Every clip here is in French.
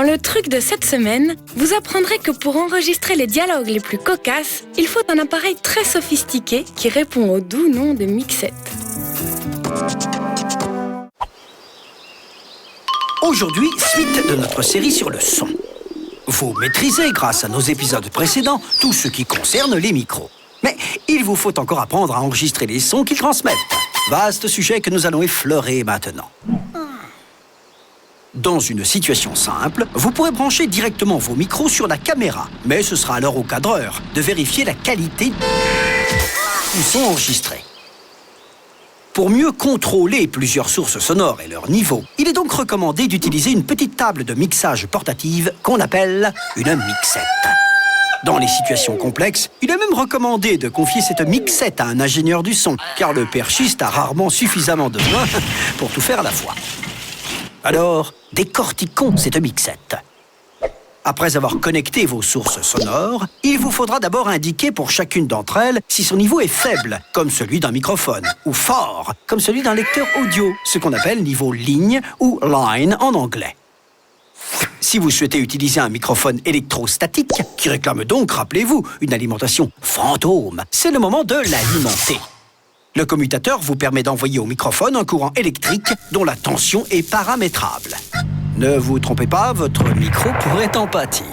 le truc de cette semaine, vous apprendrez que pour enregistrer les dialogues les plus cocasses, il faut un appareil très sophistiqué qui répond au doux nom de mixette. Aujourd'hui, suite de notre série sur le son. Vous maîtrisez, grâce à nos épisodes précédents, tout ce qui concerne les micros. Mais il vous faut encore apprendre à enregistrer les sons qu'ils transmettent. Vaste sujet que nous allons effleurer maintenant. Dans une situation simple, vous pourrez brancher directement vos micros sur la caméra. Mais ce sera alors au cadreur de vérifier la qualité du son enregistré. Pour mieux contrôler plusieurs sources sonores et leur niveau, il est donc recommandé d'utiliser une petite table de mixage portative qu'on appelle une mixette. Dans les situations complexes, il est même recommandé de confier cette mixette à un ingénieur du son, car le perchiste a rarement suffisamment de mains pour tout faire à la fois. Alors, décortiquons cette mixette. Après avoir connecté vos sources sonores, il vous faudra d'abord indiquer pour chacune d'entre elles si son niveau est faible, comme celui d'un microphone, ou fort, comme celui d'un lecteur audio, ce qu'on appelle niveau ligne ou line en anglais. Si vous souhaitez utiliser un microphone électrostatique, qui réclame donc, rappelez-vous, une alimentation fantôme, c'est le moment de l'alimenter. Le commutateur vous permet d'envoyer au microphone un courant électrique dont la tension est paramétrable. Ne vous trompez pas, votre micro pourrait en pâtir.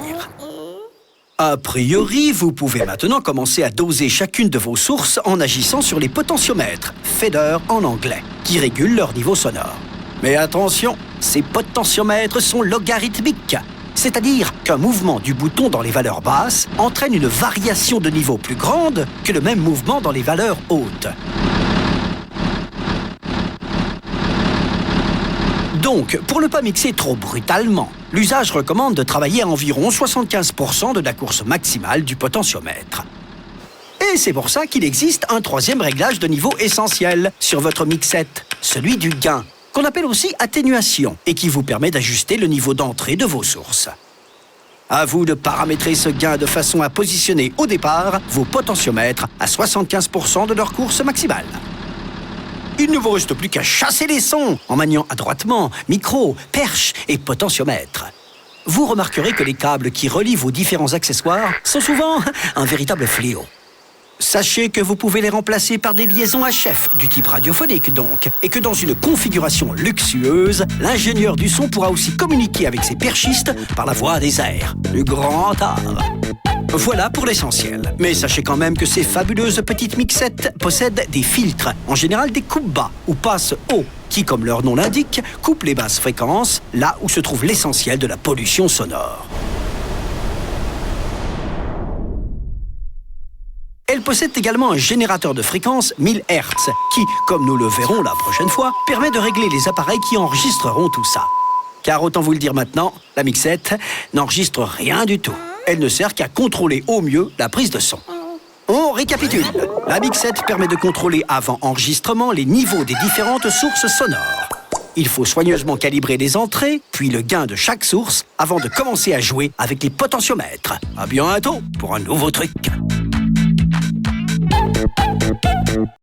A priori, vous pouvez maintenant commencer à doser chacune de vos sources en agissant sur les potentiomètres, fader en anglais, qui régulent leur niveau sonore. Mais attention, ces potentiomètres sont logarithmiques, c'est-à-dire qu'un mouvement du bouton dans les valeurs basses entraîne une variation de niveau plus grande que le même mouvement dans les valeurs hautes. Donc, pour ne pas mixer trop brutalement, l'usage recommande de travailler à environ 75% de la course maximale du potentiomètre. Et c'est pour ça qu'il existe un troisième réglage de niveau essentiel sur votre mixette, celui du gain, qu'on appelle aussi atténuation, et qui vous permet d'ajuster le niveau d'entrée de vos sources. À vous de paramétrer ce gain de façon à positionner au départ vos potentiomètres à 75% de leur course maximale. Il ne vous reste plus qu'à chasser les sons en maniant adroitement micro, perche et potentiomètre. Vous remarquerez que les câbles qui relient vos différents accessoires sont souvent un véritable fléau. Sachez que vous pouvez les remplacer par des liaisons HF, du type radiophonique donc, et que dans une configuration luxueuse, l'ingénieur du son pourra aussi communiquer avec ses perchistes par la voie des airs. Du grand art. Voilà pour l'essentiel. Mais sachez quand même que ces fabuleuses petites mixettes possèdent des filtres, en général des coupes-bas ou passes haut, qui, comme leur nom l'indique, coupent les basses fréquences, là où se trouve l'essentiel de la pollution sonore. Elle possède également un générateur de fréquence 1000 Hz qui, comme nous le verrons la prochaine fois, permet de régler les appareils qui enregistreront tout ça. Car autant vous le dire maintenant, la mixette n'enregistre rien du tout. Elle ne sert qu'à contrôler au mieux la prise de son. On récapitule. La mixette permet de contrôler avant enregistrement les niveaux des différentes sources sonores. Il faut soigneusement calibrer les entrées, puis le gain de chaque source avant de commencer à jouer avec les potentiomètres. À bientôt pour un nouveau truc.